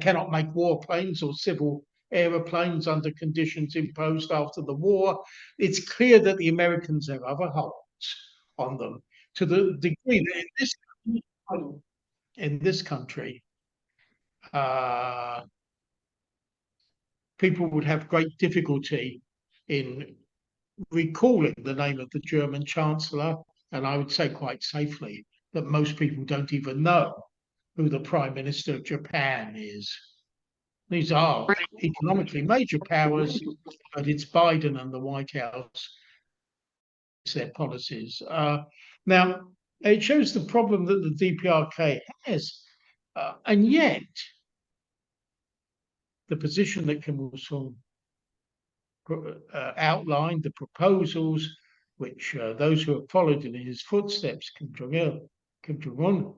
cannot make warplanes or civil aeroplanes under conditions imposed after the war. It's clear that the Americans have other holds on them, to the degree that in this country, people would have great difficulty in recalling the name of the German Chancellor, and I would say quite safely that most people don't even know who the Prime Minister of Japan is. These are economically major powers, but it's Biden and the White House, their policies. Now, it shows the problem that the DPRK has, and yet the position that Kim Il-sung outlined, the proposals which those who have followed in his footsteps, Kim Jong-il, Kim Jong-un,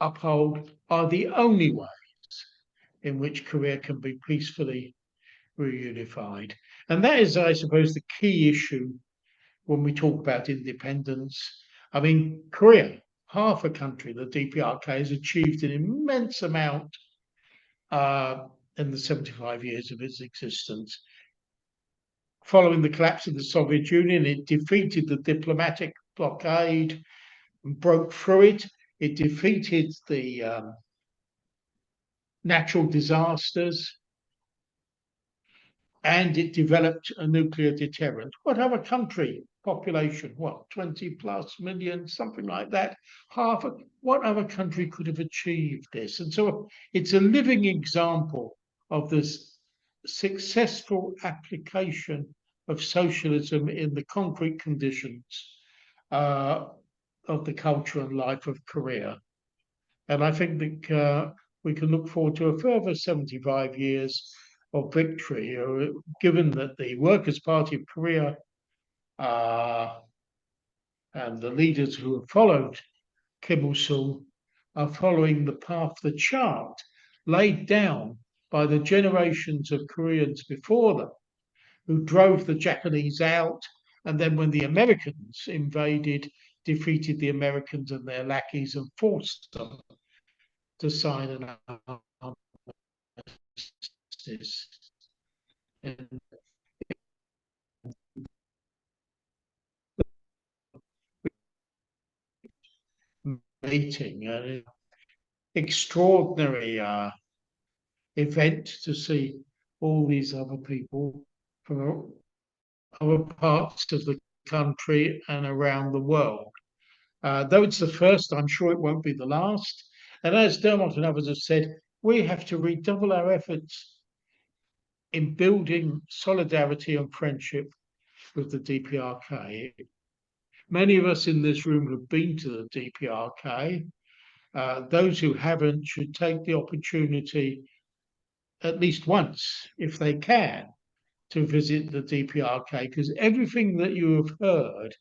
uphold, are the only ways in which Korea can be peacefully reunified. And that is, I suppose, the key issue when we talk about independence. I mean, Korea, half a country, the DPRK, has achieved an immense amount in the 75 years of its existence. Following the collapse of the Soviet Union, it defeated the diplomatic blockade and broke through it. It defeated the natural disasters, and it developed a nuclear deterrent. What other country, population, 20 plus million, something like that, what other country could have achieved this? And so it's a living example of this successful application of socialism in the concrete conditions of the culture and life of Korea. And I think that we can look forward to a further 75 years of victory, given that the Workers' Party of Korea and the leaders who have followed Kim Il-sung are following the path, the chart laid down by the generations of Koreans before them, who drove the Japanese out, and then when the Americans invaded, defeated the Americans and their lackeys and forced them to sign an armistice. And meeting, an extraordinary event to see all these other people from other parts of the country and around the world. Though it's the first, I'm sure it won't be the last. And as Dermot and others have said, we have to redouble our efforts in building solidarity and friendship with the DPRK. Many of us in this room have been to the DPRK. Those who haven't should take the opportunity at least once, if they can, to visit the DPRK, because everything that you have heard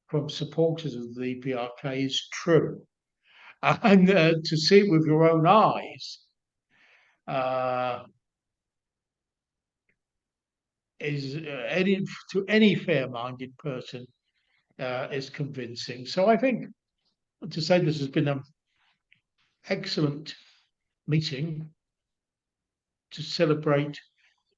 from supporters of the DPRK is true. And to see it with your own eyes is to any fair-minded person is convincing. So I think to say this has been an excellent meeting to celebrate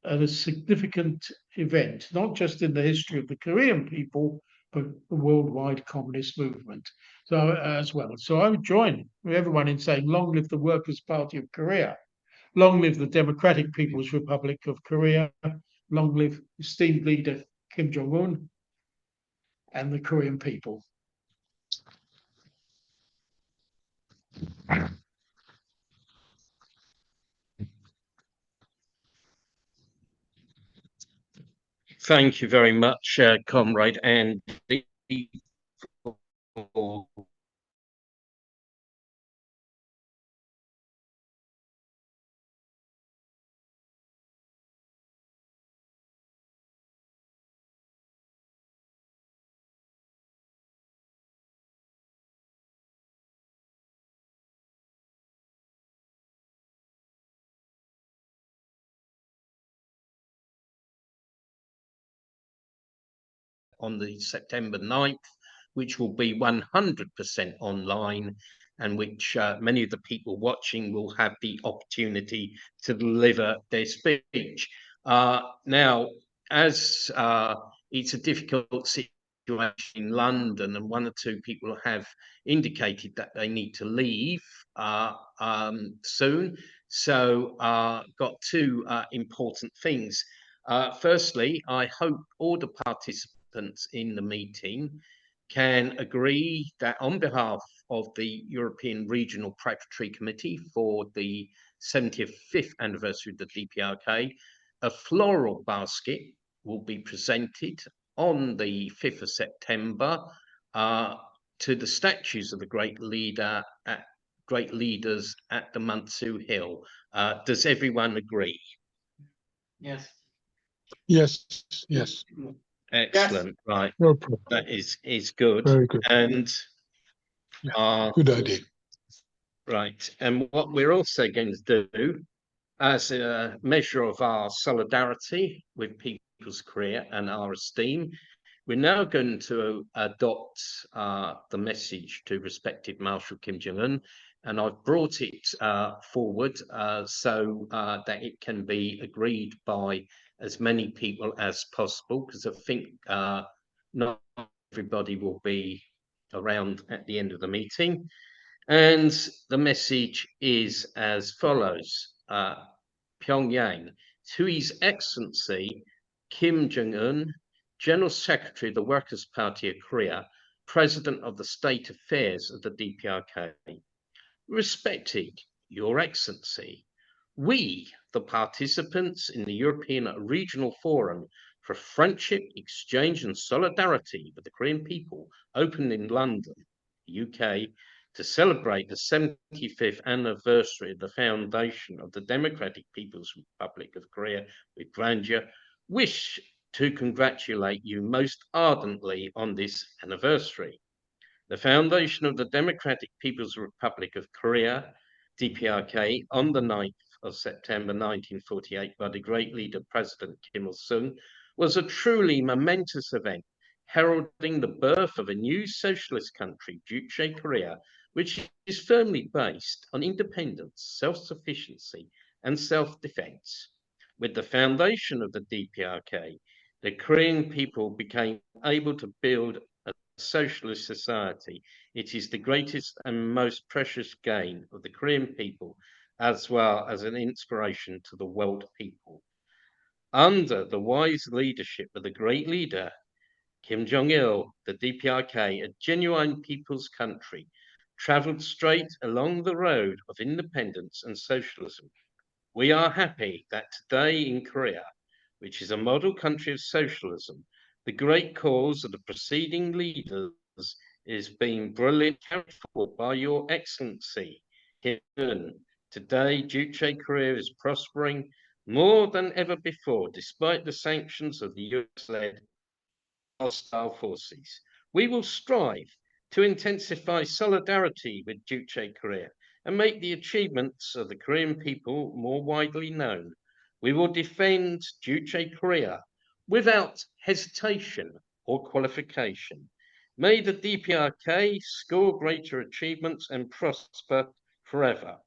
a significant event, not just in the history of the Korean people, but the worldwide communist movement. So as well. So I would join everyone in saying, long live the Workers' Party of Korea, long live the Democratic People's Republic of Korea, long live esteemed leader Kim Jong-un and the Korean people. Thank you very much, Comrade Andy, for on the September 9th, which will be 100% online, and which many of the people watching will have the opportunity to deliver their speech. Now, as it's a difficult situation in London, and one or two people have indicated that they need to leave soon. So, got two important things. Firstly, I hope all the participants in the meeting can agree that on behalf of the European Regional Preparatory Committee for the 75th anniversary of the DPRK, a floral basket will be presented on the 5th of September to the statues of the great leaders at the Muntzu Hill. Does everyone agree? Yes. Yes, yes. Excellent. Right. No problem. That is good. Very good. And Good idea. right. And what we're also going to do, as a measure of our solidarity with people's career and our esteem, we're now going to adopt the message to respected Marshal Kim Jong-un, and I've brought it forward so that it can be agreed by as many people as possible, because I think not everybody will be around at the end of the meeting. And the message is as follows. Pyongyang, to His Excellency Kim Jong-un, General Secretary of the Workers' Party of Korea, President of the State Affairs of the DPRK. Respected Your Excellency, we, the participants in the European Regional Forum for Friendship, Exchange and Solidarity with the Korean people, opened in London, UK, to celebrate the 75th anniversary of the foundation of the Democratic People's Republic of Korea with grandeur, wish to congratulate you most ardently on this anniversary. The foundation of the Democratic People's Republic of Korea, DPRK, on the 9th of September 1948 by the great leader President Kim Il-sung was a truly momentous event, heralding the birth of a new socialist country, Juche Korea, which is firmly based on independence, self-sufficiency, and self-defense. With the foundation of the DPRK, the Korean people became able to build a socialist society. It is the greatest and most precious gain of the Korean people, as well as an inspiration to the world people. Under the wise leadership of the great leader, Kim Jong-il, the DPRK, a genuine people's country, traveled straight along the road of independence and socialism. We are happy that today in Korea, which is a model country of socialism, the great cause of the preceding leaders is being brilliantly carried forward by Your Excellency. Today, Juche Korea is prospering more than ever before, despite the sanctions of the US-led hostile forces. We will strive to intensify solidarity with Juche Korea and make the achievements of the Korean people more widely known. We will defend Juche Korea without hesitation or qualification. May the DPRK score greater achievements and prosper forever.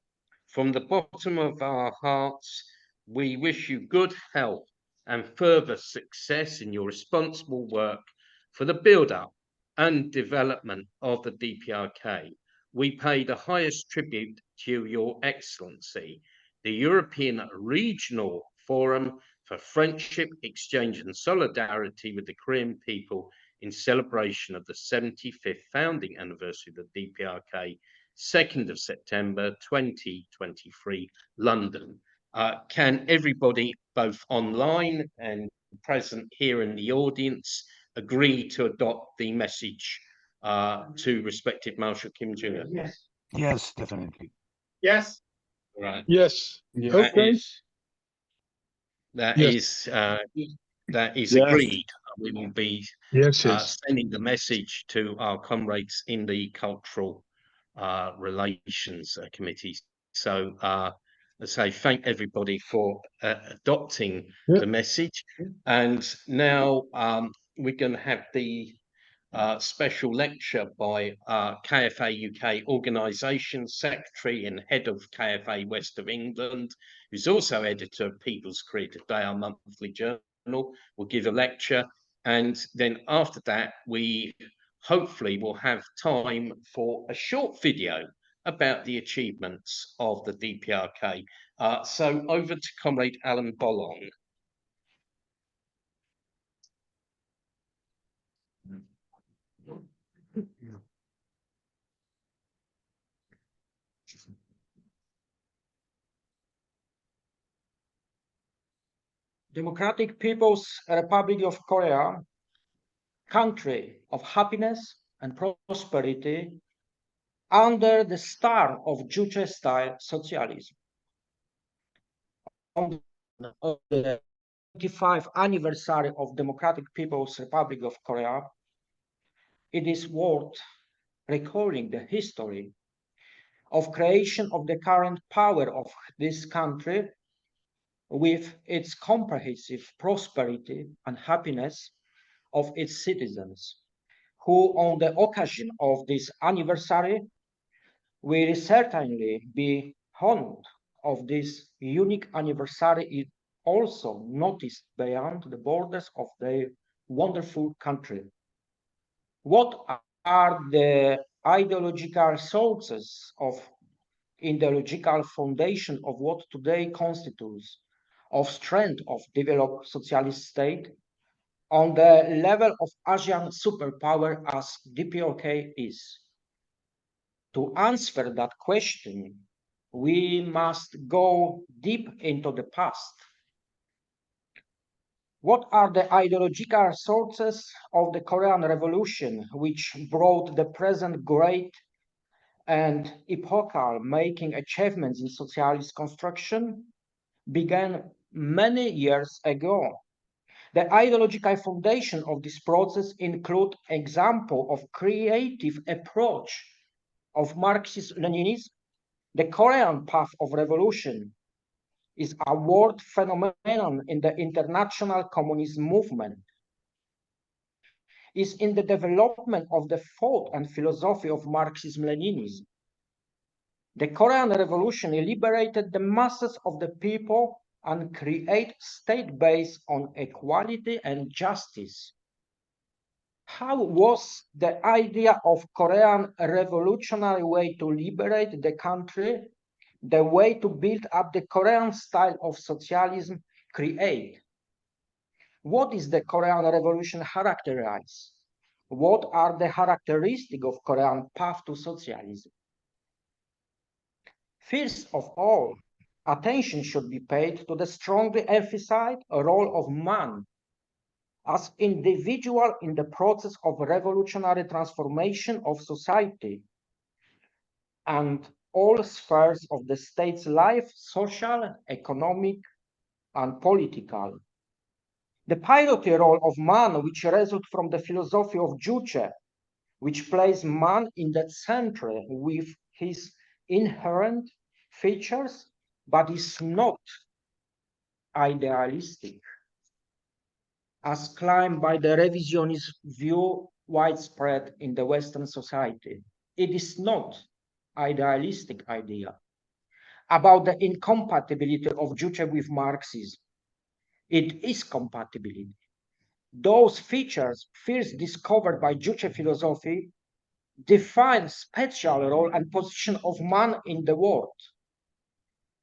From the bottom of our hearts, we wish you good health and further success in your responsible work for the build-up and development of the DPRK. We pay the highest tribute to Your Excellency, the European Regional Forum for Friendship, Exchange and Solidarity with the Korean people in celebration of the 75th founding anniversary of the DPRK, 2nd of September 2023, London. Can everybody, both online and present here in the audience, agree to adopt the message to respected Marshal Kim Jong-un? Yes. Yes, definitely. Yes. Right. Yes. Yeah. Okay. That Yes. is Yes. agreed. We will be Yes, yes. sending the message to our comrades in the Cultural Relations Committee. So I say thank everybody for adopting Yeah. the message. And now we're going to have the special lecture by KFA UK Organisation Secretary and Head of KFA West of England, who's also editor of People's Career Today, our monthly journal, will give a lecture. And then after that, we hopefully will have time for a short video about the achievements of the DPRK. So over to Comrade Alan Bollong. Democratic People's Republic of Korea, country of happiness and prosperity under the star of Juche-style socialism. On the 25th anniversary of Democratic People's Republic of Korea, it is worth recalling the history of creation of the current power of this country with its comprehensive prosperity and happiness of its citizens, who on the occasion of this anniversary will certainly be honored of this unique anniversary is also noticed beyond the borders of their wonderful country. What are the ideological sources of ideological foundation of what today constitutes of strength of developed socialist state on the level of Asian superpower as DPRK is? To answer that question, we must go deep into the past. What are the ideological sources of the Korean Revolution which brought the present great and epochal making achievements in socialist construction began many years ago? The ideological foundation of this process include example of creative approach of Marxist-Leninism. The Korean path of revolution is a world phenomenon in the international communist movement, is in the development of the thought and philosophy of Marxism-Leninism. The Korean Revolution liberated the masses of the people and create state based on equality and justice. How was the idea of Korean revolutionary way to liberate the country, the way to build up the Korean style of socialism create? What is the Korean revolution characterize? What are the characteristics of Korean path to socialism? First of all, attention should be paid to the strongly emphasized role of man as individual in the process of revolutionary transformation of society and all spheres of the state's life, social, economic, and political. The pivotal role of man, which results from the philosophy of Juche, which places man in the center with his inherent features, but is not idealistic, as claimed by the revisionist view widespread in the Western society. It is not idealistic idea about the incompatibility of Juche with Marxism. It is compatibility. Those features first discovered by Juche philosophy define special role and position of man in the world.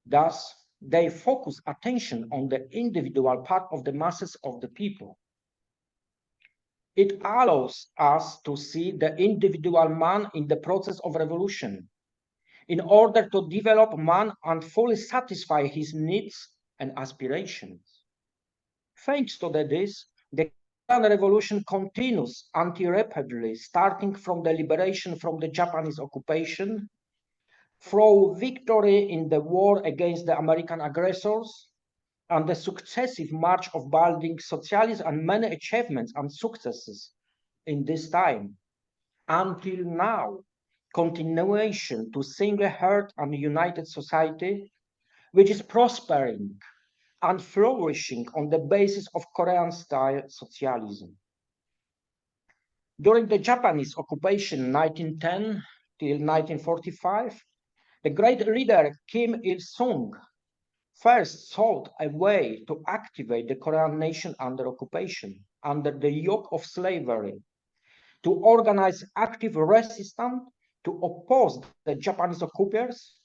Thus, they focus attention on the individual part of the masses of the people. It allows us to see the individual man in the process of revolution in order to develop man and fully satisfy his needs and aspirations. Thanks to this, the Korean Revolution continues uninterruptedly, starting from the liberation from the Japanese occupation, through victory in the war against the American aggressors, and the successive march of building socialism and many achievements and successes in this time, until now, continuation to single-hearted and united society, which is prospering and flourishing on the basis of Korean-style socialism. During the Japanese occupation 1910 till 1945, the great leader Kim Il-sung first sought a way to activate the Korean nation under occupation, under the yoke of slavery, to organize active resistance, to oppose the Japanese occupiers,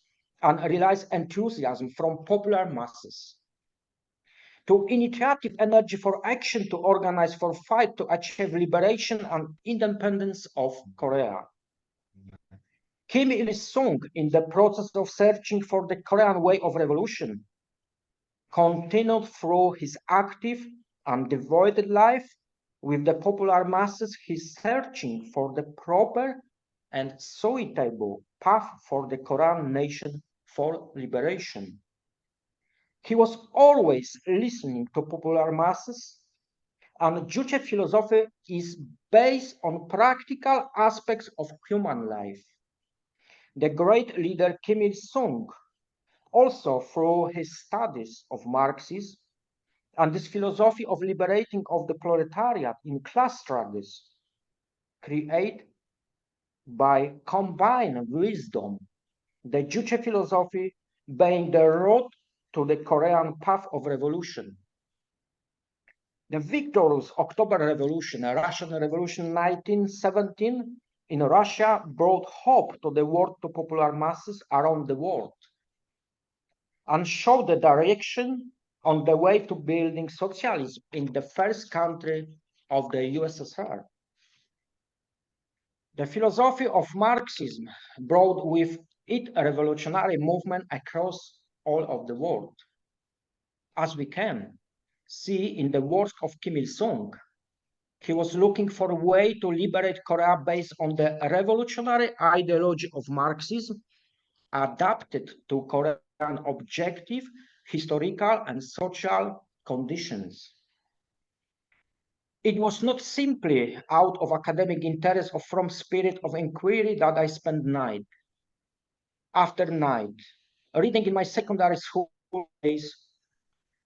and realize enthusiasm from popular masses. To initiative energy for action, to organize for fight to achieve liberation and independence of Korea. Kim Il-sung, in the process of searching for the Korean way of revolution, continued through his active and devoted life with the popular masses. He's searching for the proper and suitable path for the Korean nation for liberation. He was always listening to popular masses, and Juche philosophy is based on practical aspects of human life. The great leader Kim Il-sung, also through his studies of Marxism and this philosophy of liberating of the proletariat in class struggles, create by combined wisdom the Juche philosophy being the road to the Korean path of revolution. The victorious October Revolution, a Russian Revolution 1917 in Russia, brought hope to the world, to popular masses around the world, and showed the direction on the way to building socialism in the first country of the USSR. The philosophy of Marxism brought with it a revolutionary movement across all of the world. As we can see in the work of Kim Il-sung, he was looking for a way to liberate Korea based on the revolutionary ideology of Marxism, adapted to Korean objective, historical, and social conditions. It was not simply out of academic interest or from spirit of inquiry that I spent night after night reading in my secondary school days.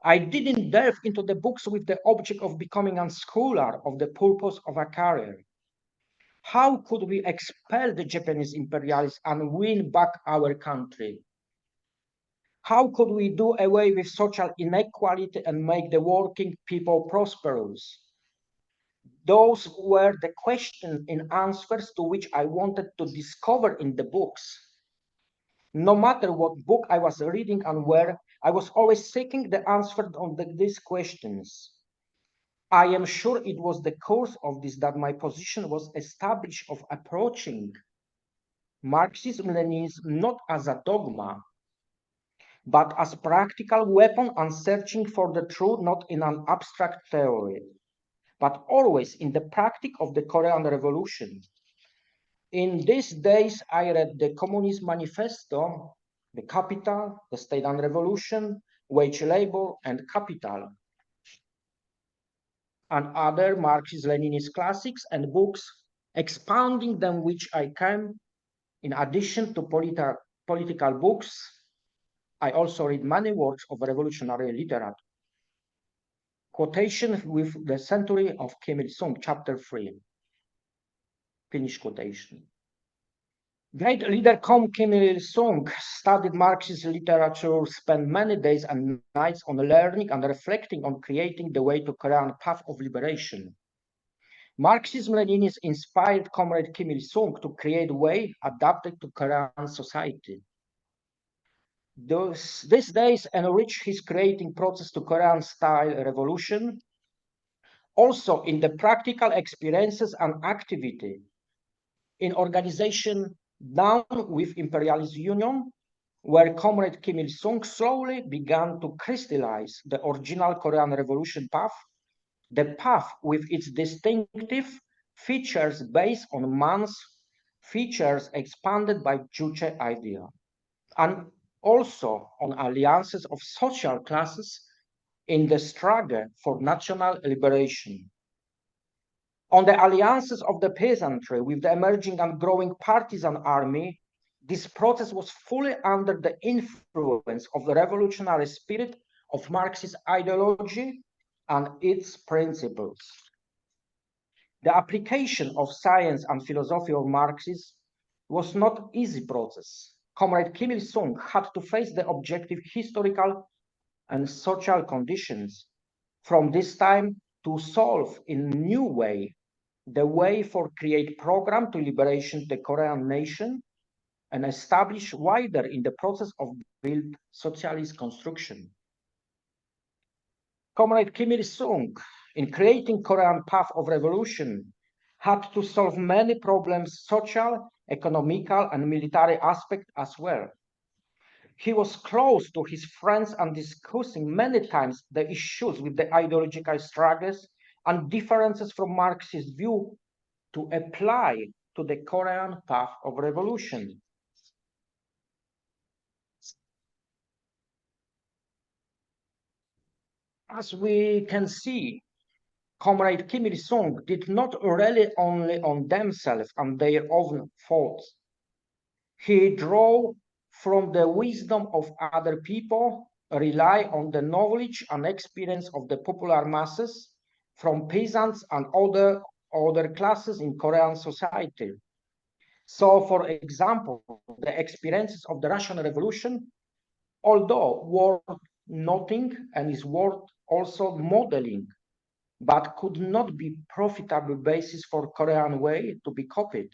I didn't delve into the books with the object of becoming a scholar, of the purpose of a career. How could we expel the Japanese imperialists and win back our country? How could we do away with social inequality and make the working people prosperous? Those were the questions and answers to which I wanted to discover in the books. No matter what book I was reading and where, I was always seeking the answer on these questions. I am sure it was the course of this that my position was established of approaching Marxism-Leninism not as a dogma, but as a practical weapon, and searching for the truth not in an abstract theory, but always in the practice of the Korean Revolution. In these days, I read the Communist Manifesto, The Capital, The State and Revolution, Wage Labor, and Capital, and other Marxist-Leninist classics and books, expounding them, which I came, in addition to political books, I also read many works of revolutionary literature. Quotation with the Century of Kim Il-sung, chapter 3. Finish quotation. Great leader Kim Il-sung studied Marxist literature, spent many days and nights on learning and reflecting on creating the way to Korean path of liberation. Marxism-Leninism inspired Comrade Kim Il-sung to create a way adapted to Korean society. These days enrich his creating process to Korean-style revolution, also in the practical experiences and activity in organization down with Imperialist Union, where Comrade Kim Il-sung slowly began to crystallize the original Korean Revolution path, the path with its distinctive features based on man's features expanded by Juche idea, and also on alliances of social classes in the struggle for national liberation. On the alliances of the peasantry with the emerging and growing partisan army, this process was fully under the influence of the revolutionary spirit of Marxist ideology and its principles. The application of science and philosophy of Marxism was not easy process. Comrade Kim Il-sung had to face the objective historical and social conditions from this time to solve in new way the way for create program to liberation the Korean nation and establish wider in the process of build socialist construction. Comrade Kim Il-sung, in creating Korean path of revolution, had to solve many problems, social, economical, and military aspect as well. He was close to his friends and discussing many times the issues with the ideological struggles and differences from Marxist view to apply to the Korean path of revolution. As we can see, Comrade Kim Il-sung did not rely only on themselves and their own thoughts. He drew from the wisdom of other people, rely on the knowledge and experience of the popular masses, from peasants and other classes in Korean society. So, for example, the experiences of the Russian Revolution, although worth noting and is worth also modeling, but could not be profitable basis for Korean way to be copied.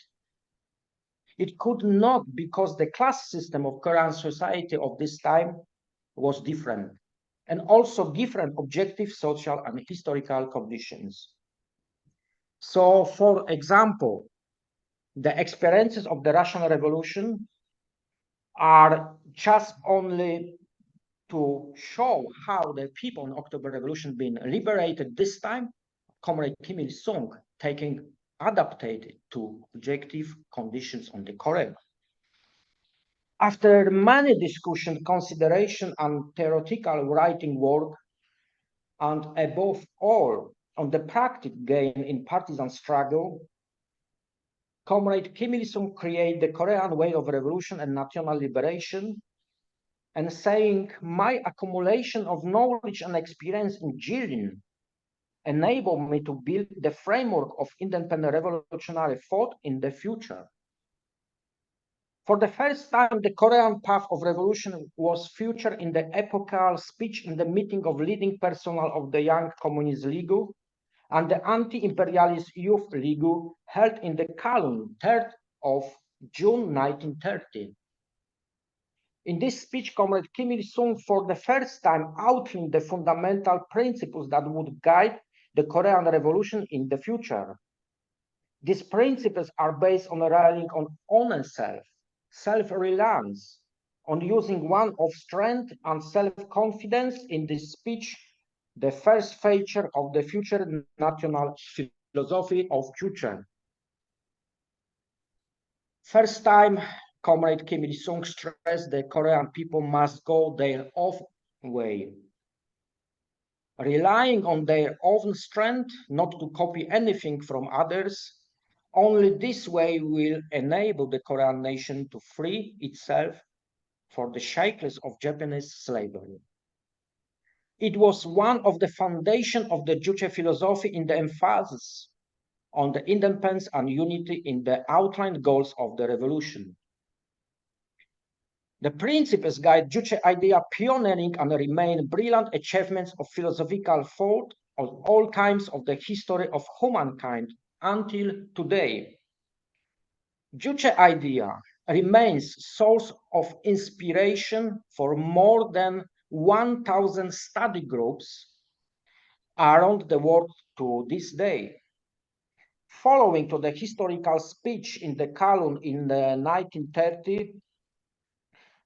It could not because the class system of Korean society of this time was different and also different objective social and historical conditions. So, for example, the experiences of the Russian Revolution are just only to show how the people in October Revolution been liberated this time. Comrade Kim Il-sung taking adapted to objective conditions on the Korea. After many discussion, consideration, and theoretical writing work, and above all on the practical gain in partisan struggle, Comrade Kim Il-sung created the Korean way of revolution and national liberation, and saying, my accumulation of knowledge and experience in Jilin enabled me to build the framework of independent revolutionary thought in the future. For the first time, the Korean path of revolution was featured in the epochal speech in the meeting of leading personnel of the Young Communist League and the Anti-Imperialist Youth League held in the Kowloon, 3rd of June 1930. In this speech, Comrade Kim Il-sung for the first time outlined the fundamental principles that would guide the Korean Revolution in the future. These principles are based on relying on own self, self-reliance, on using one of strength and self-confidence. In this speech, the first feature of the future national philosophy of future. First time, Comrade Kim Il-sung stressed the Korean people must go their own way, relying on their own strength, not to copy anything from others. Only this way will enable the Korean nation to free itself from the shackles of Japanese slavery. It was one of the foundations of the Juche philosophy in the emphasis on the independence and unity in the outlined goals of the revolution. The principles guide Juche idea pioneering and remain brilliant achievements of philosophical thought of all kinds of the history of humankind until today. Juche idea remains source of inspiration for more than 1,000 study groups around the world to this day. Following to the historical speech in the Kowloon in the 1930,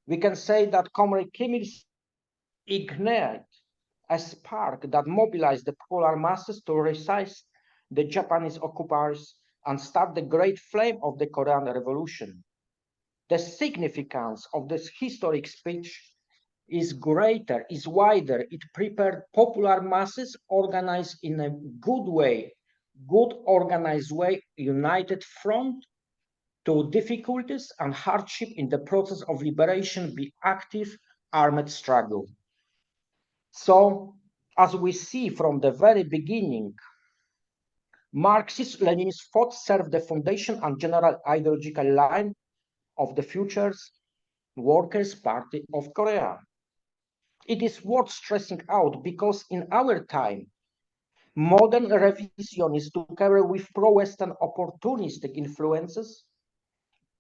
we can say that Comrade Kim Il-sung ignited a spark that mobilized the popular masses to resist the Japanese occupiers and start the great flame of the Korean Revolution. The significance of this historic speech is greater, is wider. It prepared popular masses organized in a good way, good organized way, united front to difficulties and hardship in the process of liberation be active armed struggle. So, as we see from the very beginning, Marxist-Leninist thought served the foundation and general ideological line of the future's Workers' Party of Korea. It is worth stressing out because in our time, modern revisionists, together with pro-Western opportunistic influences,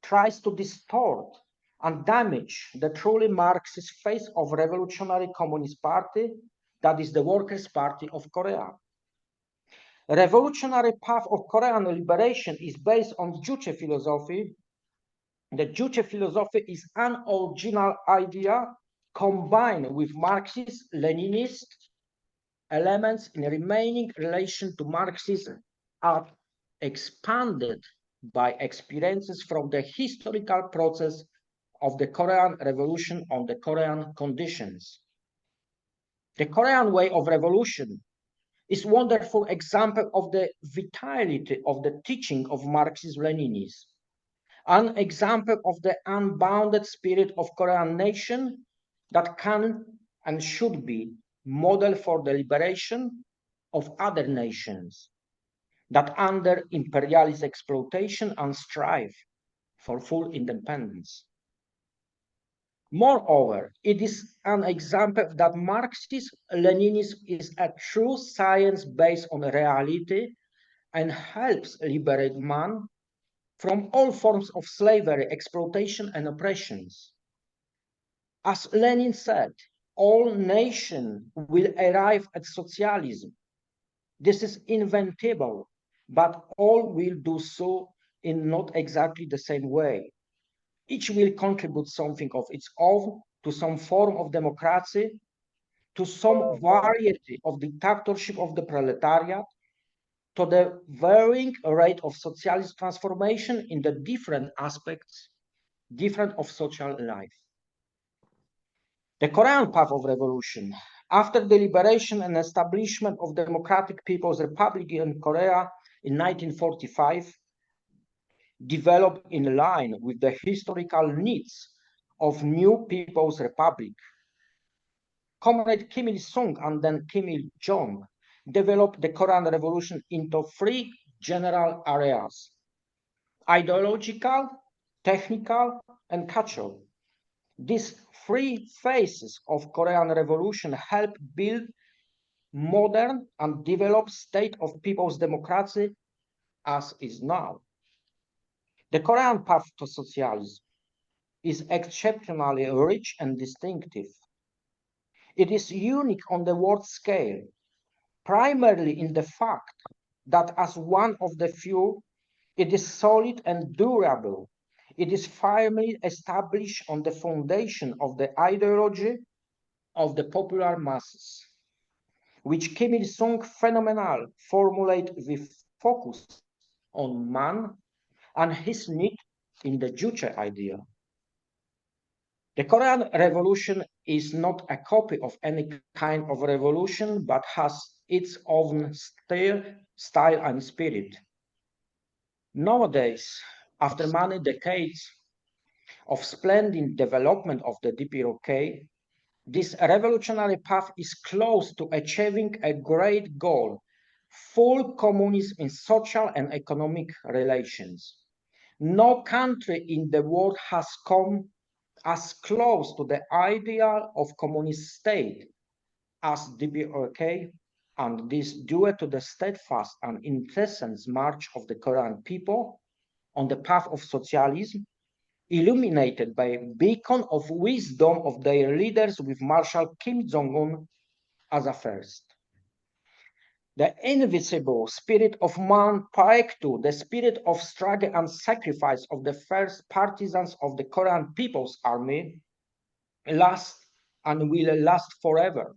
tries to distort and damage the truly Marxist face of Revolutionary Communist Party, that is the Workers' Party of Korea. The revolutionary path of Korean liberation is based on Juche philosophy. The Juche philosophy is an original idea combined with Marxist-Leninist elements in remaining relation to Marxism are expanded by experiences from the historical process of the Korean Revolution on the Korean conditions. The Korean way of revolution is a wonderful example of the vitality of the teaching of Marxism-Leninism, an example of the unbounded spirit of Korean nation that can and should be model for the liberation of other nations that under imperialist exploitation and strive for full independence. Moreover, it is an example that Marxist-Leninism is a true science based on reality and helps liberate man from all forms of slavery, exploitation, and oppressions. As Lenin said, all nations will arrive at socialism. This is inventable, but all will do so in not exactly the same way. Each will contribute something of its own to some form of democracy, to some variety of dictatorship of the proletariat, to the varying rate of socialist transformation in the different aspects, different of social life. The Korean path of revolution, after the liberation and establishment of Democratic People's Republic in Korea in 1945, developed in line with the historical needs of new People's Republic. Comrade Kim Il-sung and then Kim Il-jong developed the Korean Revolution into three general areas: ideological, technical, and cultural. These three phases of Korean Revolution helped build modern and developed state of people's democracy as is now. The Korean path to socialism is exceptionally rich and distinctive. It is unique on the world scale, primarily in the fact that as one of the few, it is solid and durable. It is firmly established on the foundation of the ideology of the popular masses, which Kim Il-sung phenomenal formulate with focus on man and his need in the Juche idea. The Korean Revolution is not a copy of any kind of revolution, but has its own style and spirit. Nowadays, after many decades of splendid development of the DPRK, this revolutionary path is close to achieving a great goal: full communism in social and economic relations. No country in the world has come as close to the ideal of communist state as DPRK, and this due to the steadfast and incessant march of the Korean people on the path of socialism, illuminated by a beacon of wisdom of their leaders with Marshal Kim Jong-un as a first. The invisible spirit of man Paektu, the spirit of struggle and sacrifice of the first partisans of the Korean People's Army, lasts and will last forever.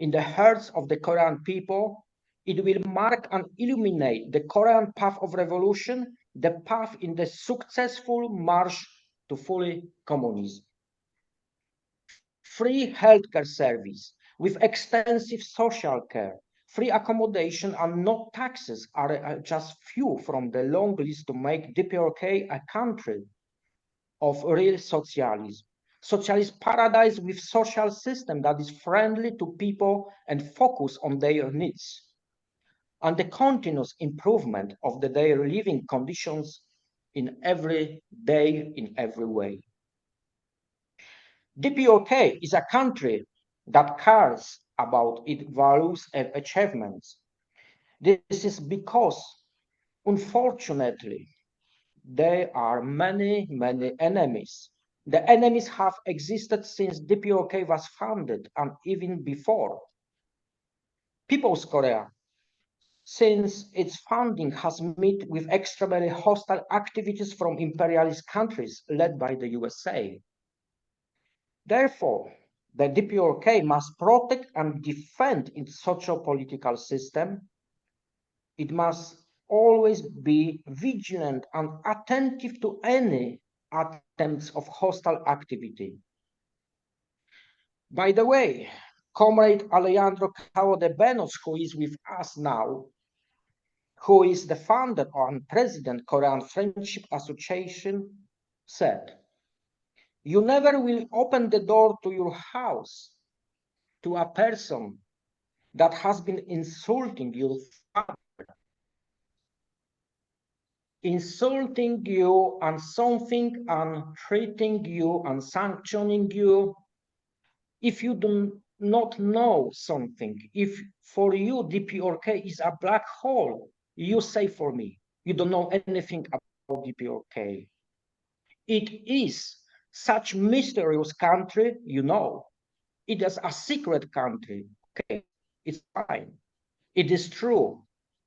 In the hearts of the Korean people, it will mark and illuminate the Korean path of revolution, the path in the successful march to fully communism. Free healthcare service with extensive social care, free accommodation and no taxes are just few from the long list to make DPRK a country of real socialism. Socialist paradise with social system that is friendly to people and focus on their needs. and the continuous improvement of their living conditions in every day, in every way. DPRK is a country that cares about its values and achievements. This is because, unfortunately, there are many enemies. The enemies have existed since DPRK was founded and even before. People's Korea, since its founding, has met with extremely hostile activities from imperialist countries led by the USA. Therefore, the DPRK must protect and defend its socio-political system. It must always be vigilant and attentive to any attempts of hostile activity. By the way, Comrade Alejandro Cao de Benos, who is with us now, who is the founder and president Korean Friendship Association, said, "You never will open the door to your house to a person that has been insulting your father, insulting you and something and treating you and sanctioning you. If you do not know something, if for you DPRK is a black hole, you say for me, you don't know anything about DPRK. It is such mysterious country, you know. It is a secret country. Okay, it's fine. It is true.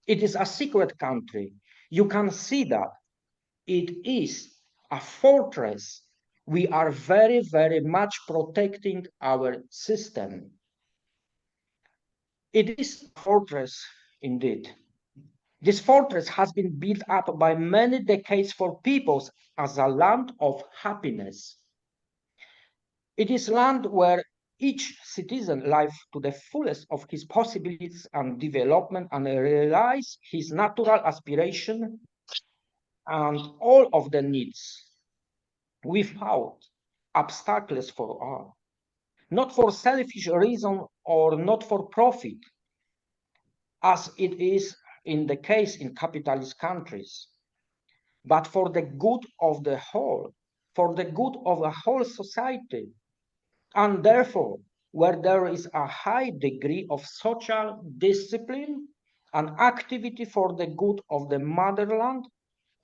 It is a secret country. You can see that. It is a fortress. We are very much protecting our system. It is a fortress indeed. This fortress has been built up by many decades for peoples as a land of happiness. It is land where each citizen lives to the fullest of his possibilities and development and realize his natural aspiration and all of the needs without obstacles for all. Not for selfish reason or not for profit, as it is in the case in capitalist countries, but for the good of the whole, for the good of a whole society. And therefore, where there is a high degree of social discipline and activity for the good of the motherland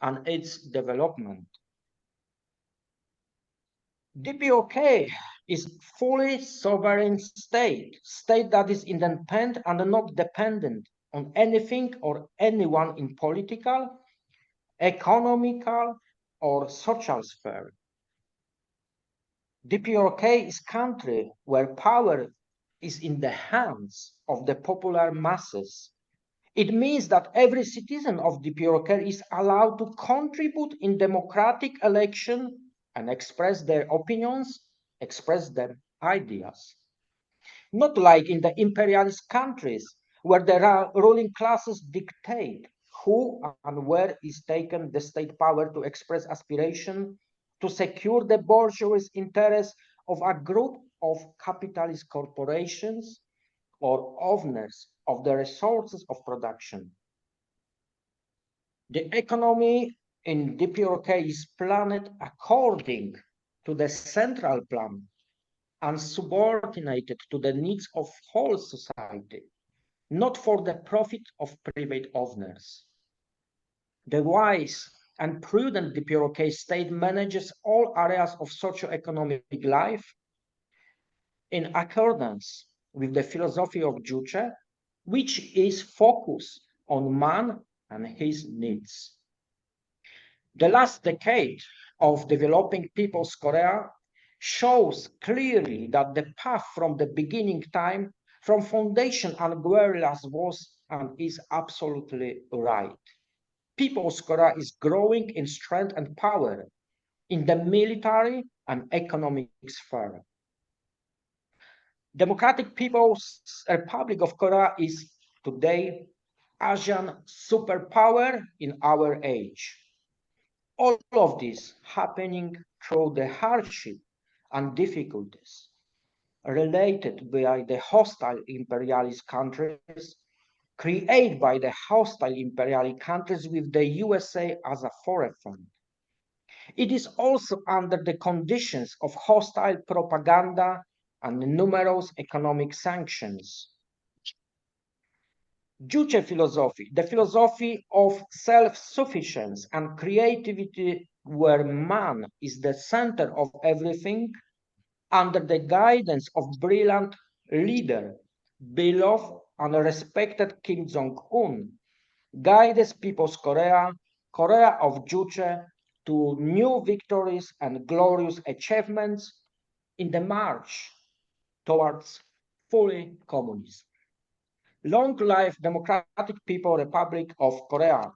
and its development. DPRK is fully sovereign state that is independent and not dependent on anything or anyone in political, economical, or social sphere. DPRK is country where power is in the hands of the popular masses. It means that every citizen of DPRK is allowed to contribute in democratic election and express their opinions, express their ideas. Not like in the imperialist countries where the ruling classes dictate who and where is taken the state power to express aspiration to secure the bourgeois interests of a group of capitalist corporations or owners of the resources of production. The economy in DPRK is planned according to the central plan and subordinated to the needs of whole society, not for the profit of private owners. The wise and prudent DPRK state manages all areas of socio-economic life in accordance with the philosophy of Juche, which is focused on man and his needs. The last decade of developing People's Korea shows clearly that the path from the beginning time, from foundation and guerrillas was and is absolutely right. People's Korea is growing in strength and power in the military and economic sphere. Democratic People's Republic of Korea is today Asian superpower in our age. All of this happening through the hardship and difficulties related by the hostile imperialist countries created by the hostile imperial countries with the USA as a forefront. It is also under the conditions of hostile propaganda and numerous economic sanctions. Juche philosophy, the philosophy of self-sufficiency and creativity where man is the center of everything, under the guidance of brilliant leader, beloved and respected Kim Jong-un, guides People's Korea, Korea of Juche, to new victories and glorious achievements in the march towards fully communism. Long live Democratic People Republic of Korea.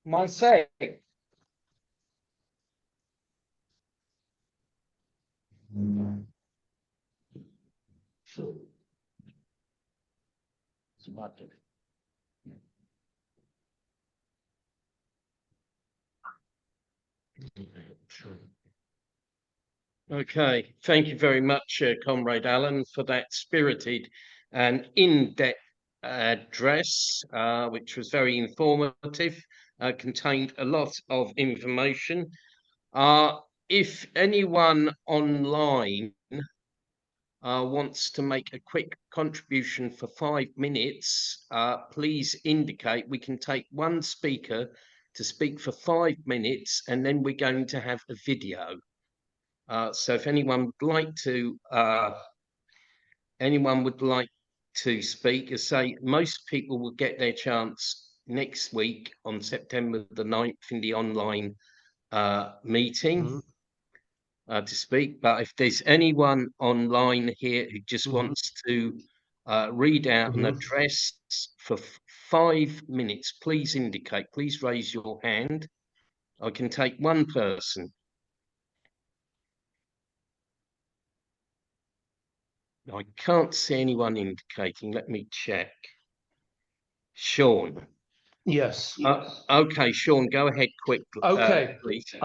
Manse. So. It's about it. Okay, thank you very much, Comrade Allen, for that spirited and in-depth address, which was very informative, contained a lot of information. If anyone online wants to make a quick contribution for 5 minutes, please indicate. We can take one speaker to speak for 5 minutes, and then we're going to have a video. So if anyone would like to speak, as say, most people will get their chance next week on September the 9th in the online meeting to speak. But if there's anyone online here who just wants to read out an address for 5 minutes, please indicate. Please raise your hand. I can take one person. I can't see anyone indicating. Let me check. Sean. Yes. Okay, Sean, go ahead quickly. Okay. Please.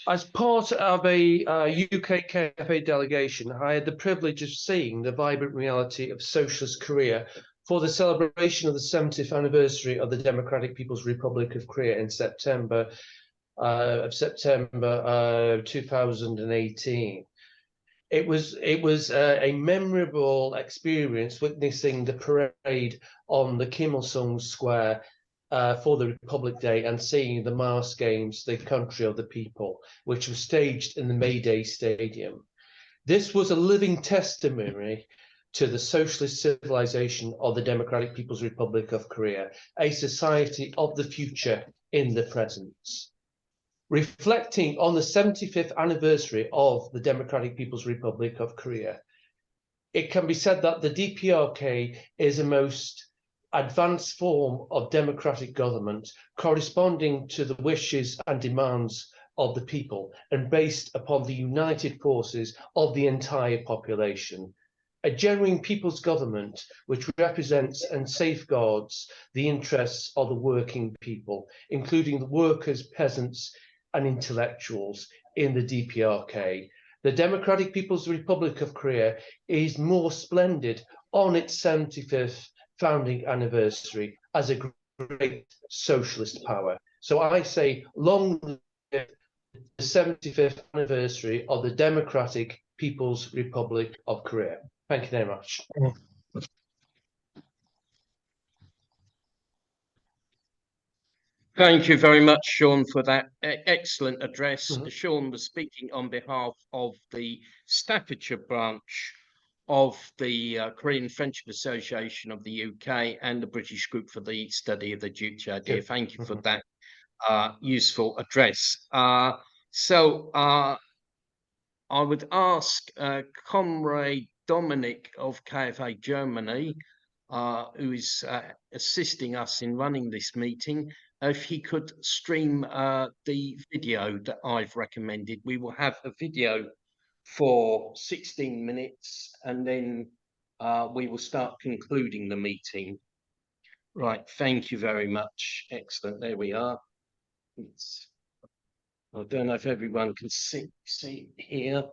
As part of a UK KFA delegation, I had the privilege of seeing the vibrant reality of socialist Korea for the celebration of the 70th anniversary of the Democratic People's Republic of Korea in September 2018. It was a memorable experience witnessing the parade on the Kim Il-sung Square for the Republic Day and seeing the Mars Games, the country of the people, which was staged in the May Day Stadium. This was a living testimony to the socialist civilization of the Democratic People's Republic of Korea, a society of the future in the present. Reflecting on the 75th anniversary of the Democratic People's Republic of Korea, it can be said that the DPRK is a most advanced form of democratic government corresponding to the wishes and demands of the people and based upon the united forces of the entire population. A genuine people's government which represents and safeguards the interests of the working people, including the workers, peasants, and intellectuals in the DPRK. The Democratic People's Republic of Korea is more splendid on its 75th founding anniversary as a great socialist power. So I say long live the 75th anniversary of the Democratic People's Republic of Korea. Thank you very much. Thank you very much, Sean, for that excellent address. Sean was speaking on behalf of the Staffordshire branch of the Korean Friendship Association of the UK and the British Group for the Study of the Juche Idea. Thank you for that useful address. So I would ask Comrade Dominic of KFA Germany, who is assisting us in running this meeting, if he could stream the video that I've recommended. We will have a video for 16 minutes and then we will start concluding the meeting. Right, thank you very much. Excellent, there we are. I don't know if everyone can see here.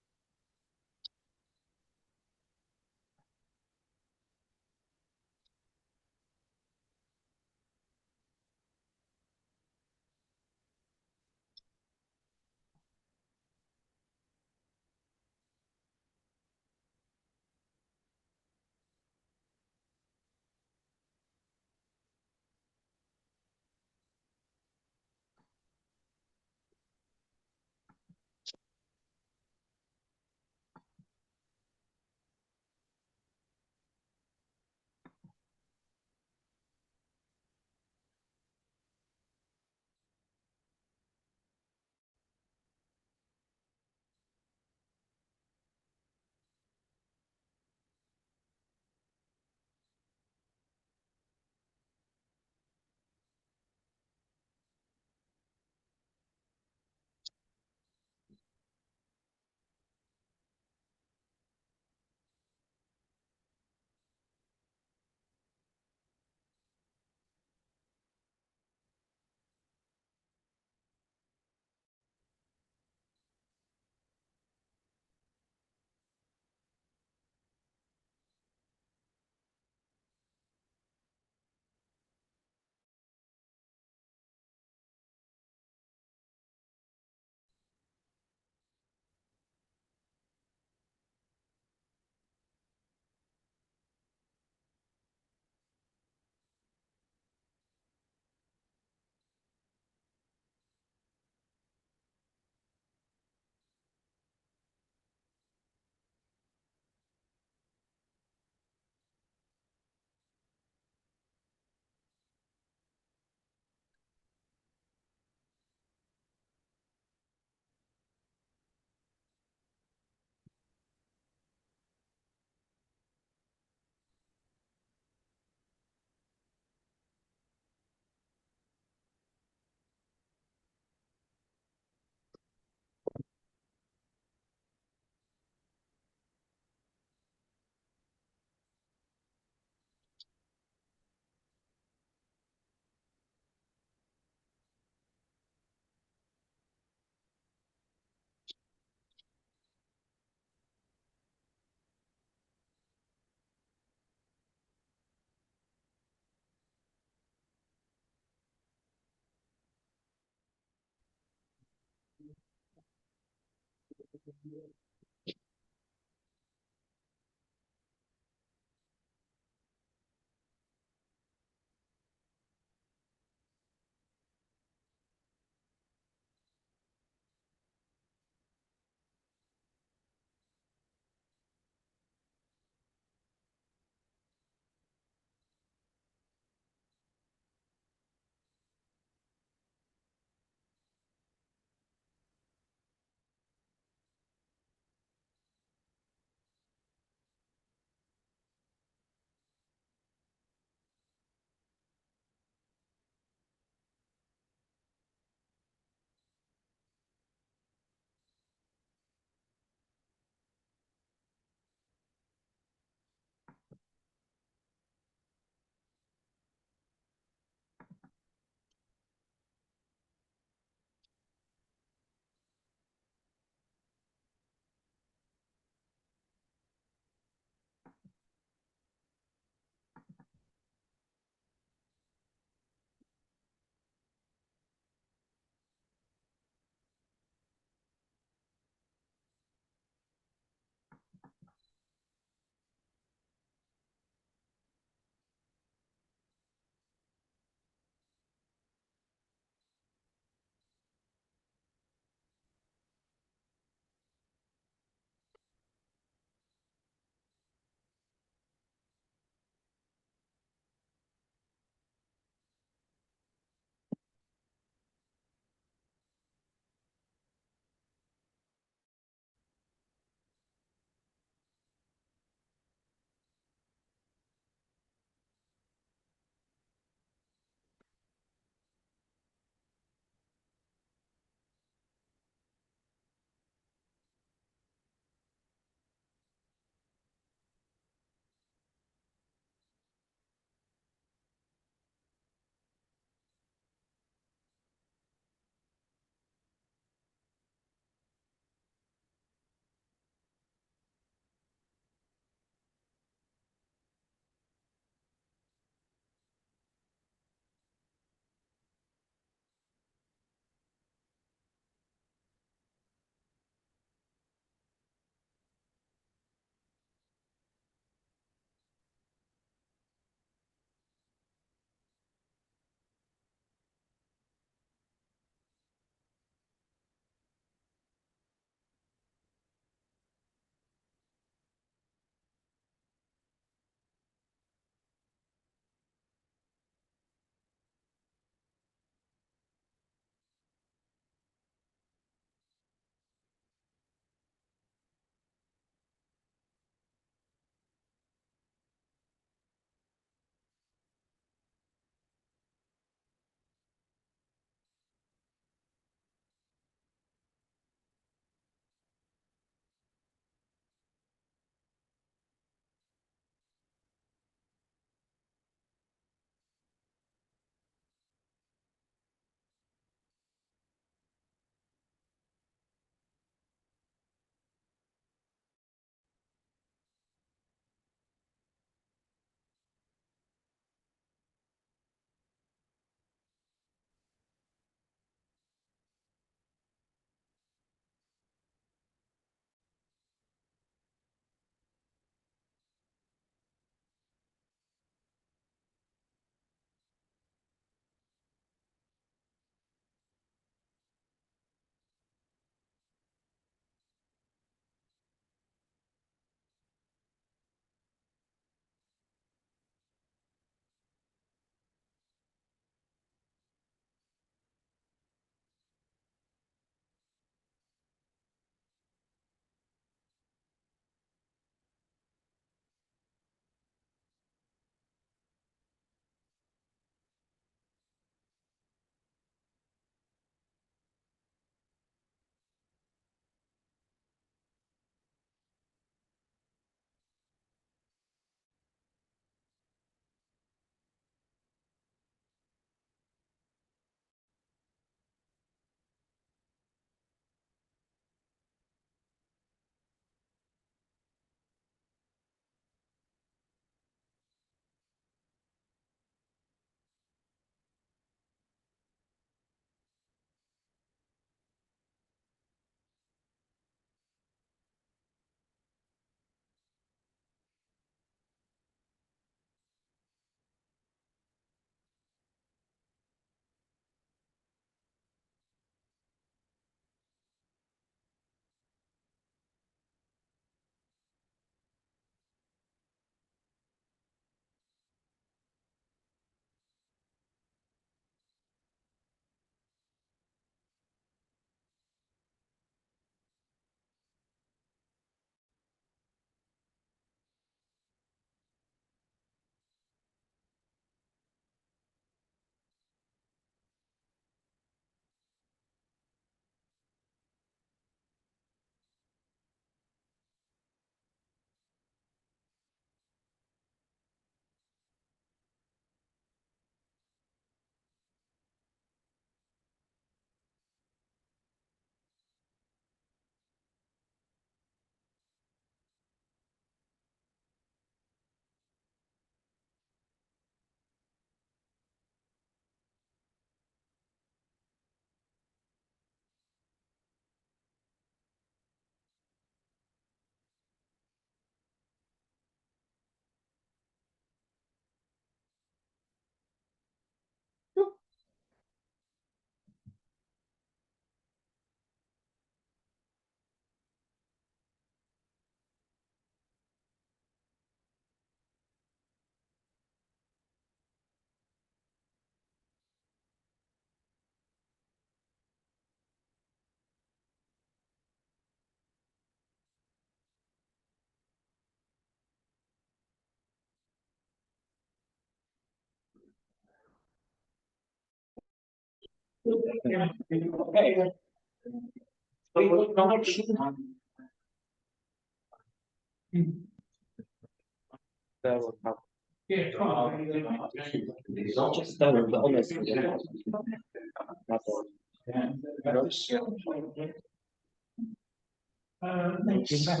Just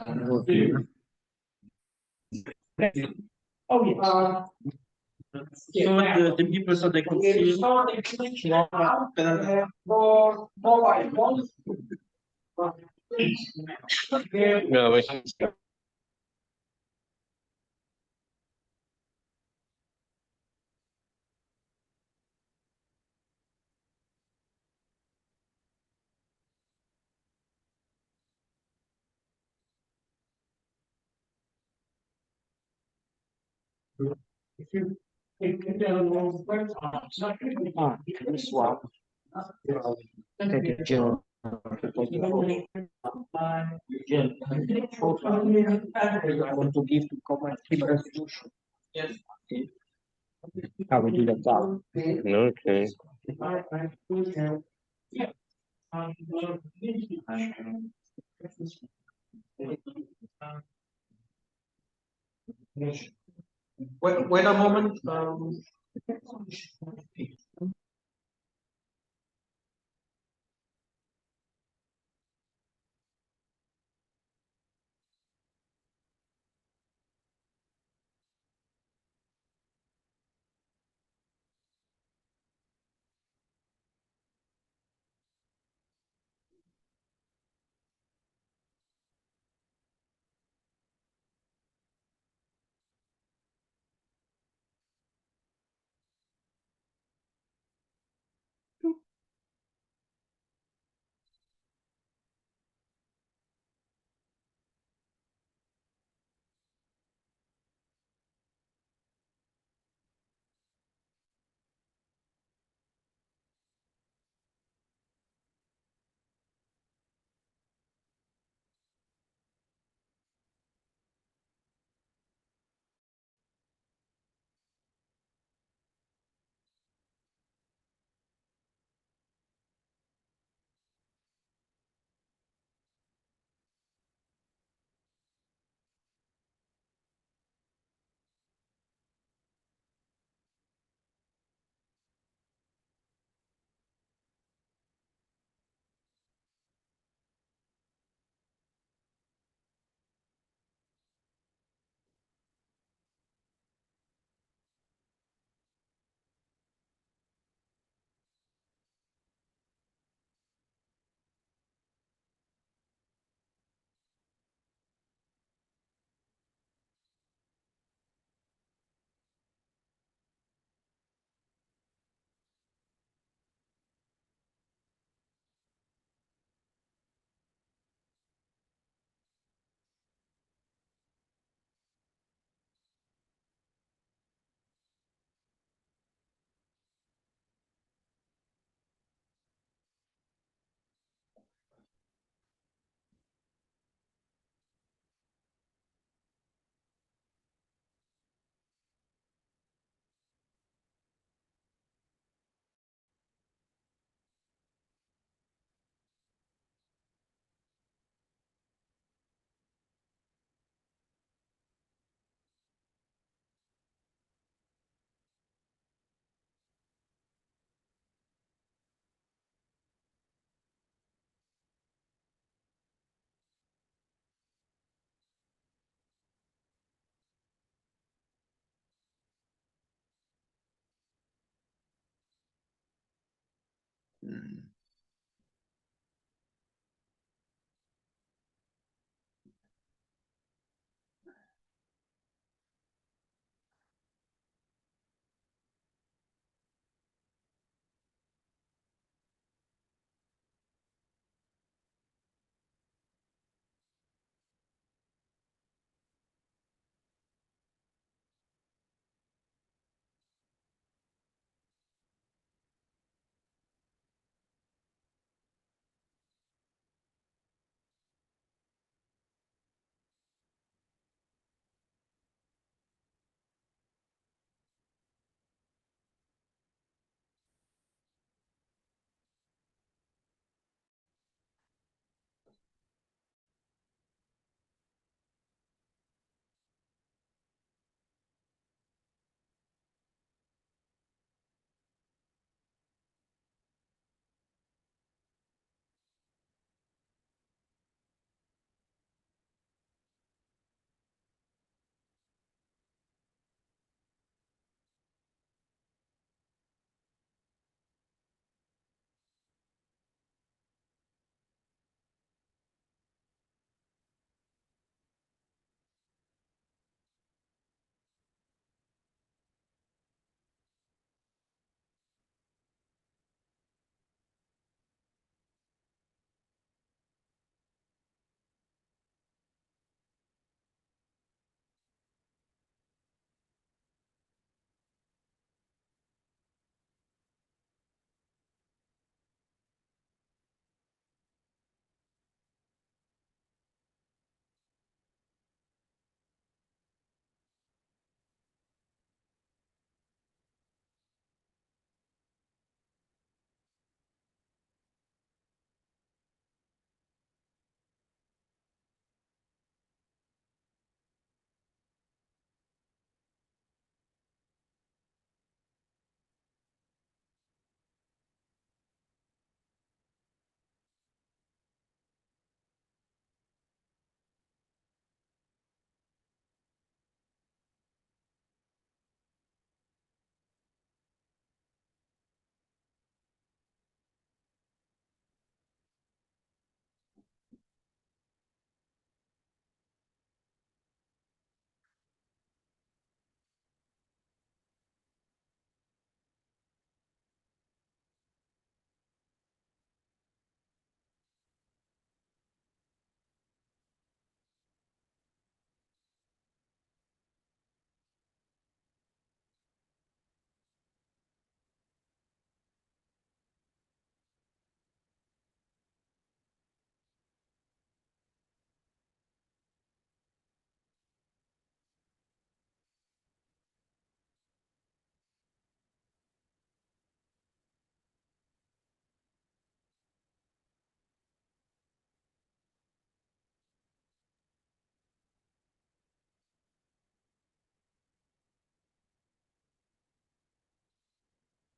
honestly. Oh, yeah. So the people so they could see. Mobile phones. No, If you take down those websites, This one. I want to give to common team resolution. Yes. How we do that now? okay. Yeah. Wait a moment.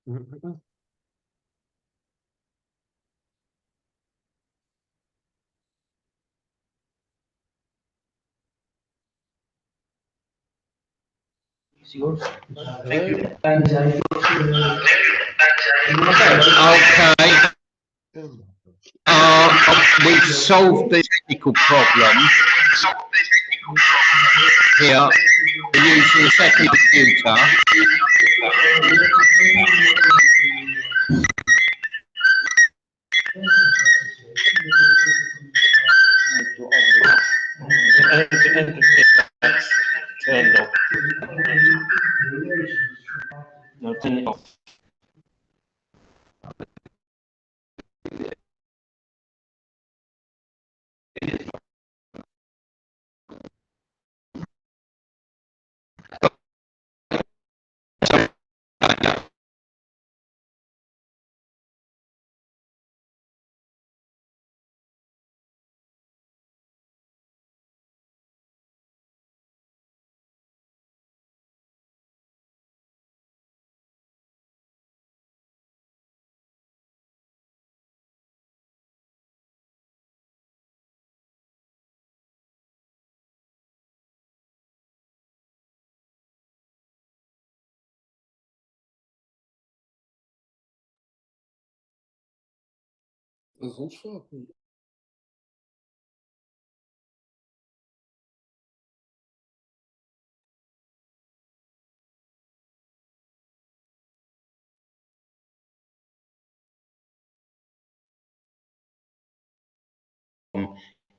Mhm. It's yours. Thank you. Okay. We've solved the technical problem here. We're using a second computer. And that's turned off. No, turn it off.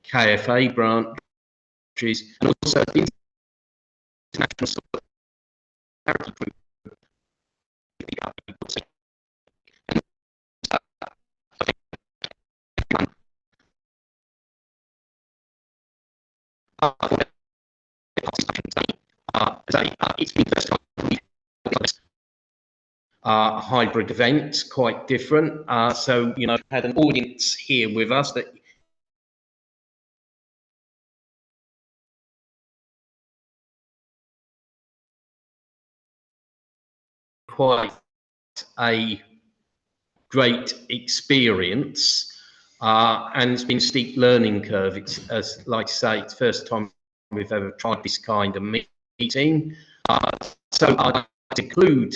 KFA branches and also the international solidarity group. It's been the first time hybrid event, quite different. So, you know, had an audience here with us that quite a great experience, and it's been a steep learning curve. It's, as like I say, it's the first time we've ever tried this kind of meeting. So I'd conclude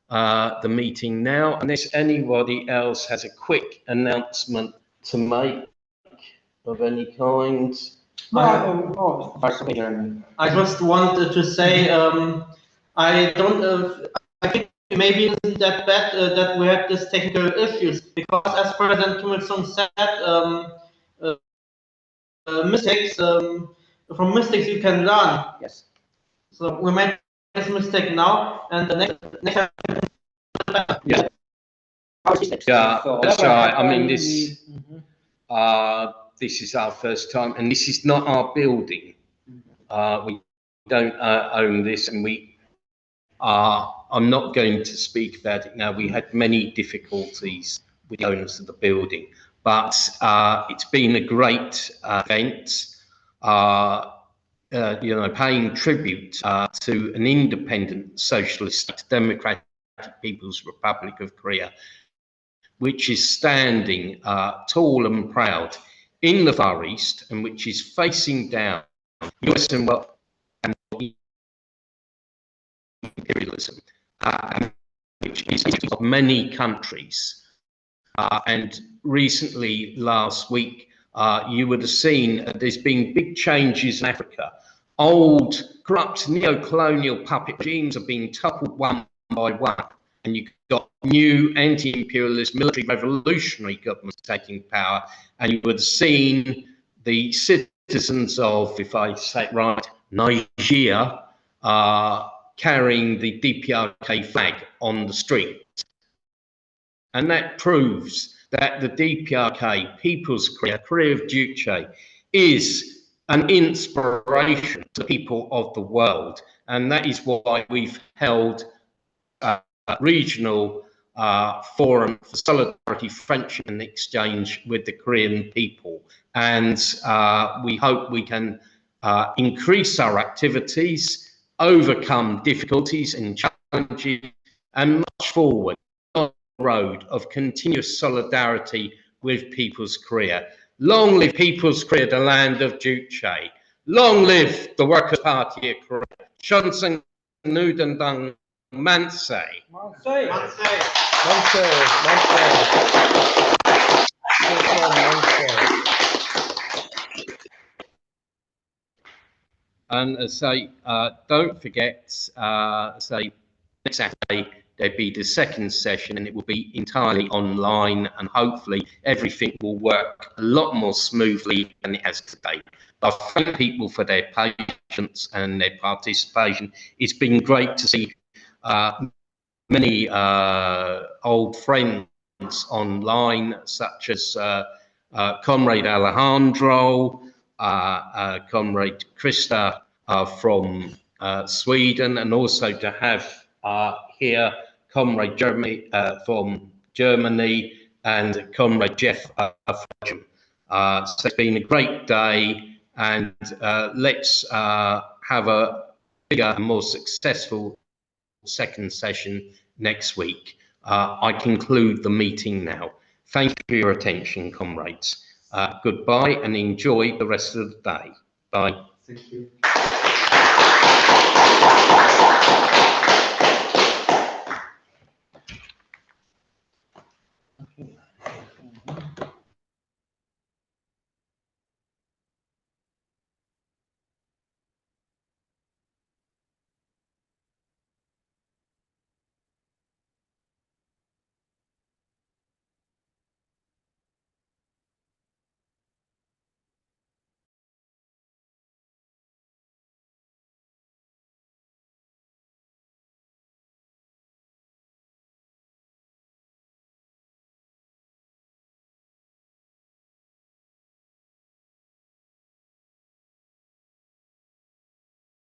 the meeting now, unless anybody else has a quick announcement to make of any kind. I just wanted to say, I don't, I think maybe it isn't that bad that we have these technical issues, because as President Kim Il-sung said, mistakes, from mistakes you can learn. Yes. So we made this mistake now, and the next time. Yeah. Yeah, that's right. I mean, this this is our first time, and this is not our building. We don't own this, and I'm not going to speak about it now. We had many difficulties with the owners of the building, but it's been a great event. You know, paying tribute to an independent socialist democratic People's Republic of Korea, which is standing tall and proud in the Far East, and which is facing down US and imperialism, which is of many countries. And recently, last week, you would have seen there's been big changes in Africa. Old, corrupt, neo-colonial puppet regimes are being toppled one by one, and you've got new anti-imperialist military revolutionary governments taking power, and you would have seen the citizens of, if I say it right, Nigeria, carrying the DPRK flag on the street. And that proves that the DPRK, People's Korea, Korea of Juche, is an inspiration to people of the world. And that is why we've held a regional forum for solidarity, friendship and exchange with the Korean people. And we hope we can increase our activities, overcome difficulties and challenges, and march forward. road of continuous solidarity with People's Korea. Long live People's Korea, the land of Juche. Long live the Workers' Party of Korea. Chonseng Nudandang Mansei. Mansei. And say, don't forget, say, next Saturday there'll be the second session, and it will be entirely online, and hopefully everything will work a lot more smoothly than it has today. I thank people for their patience and their participation. It's been great to see many old friends online, such as Comrade Alejandro, Comrade Krista from Sweden, and also to have here Comrade Jeremy from Germany and Comrade Jeff from Belgium. So it's been a great day, and let's have a bigger and more successful second session next week. I conclude the meeting now. Thank you for your attention, comrades. Goodbye, and enjoy the rest of the day. Bye. Thank you.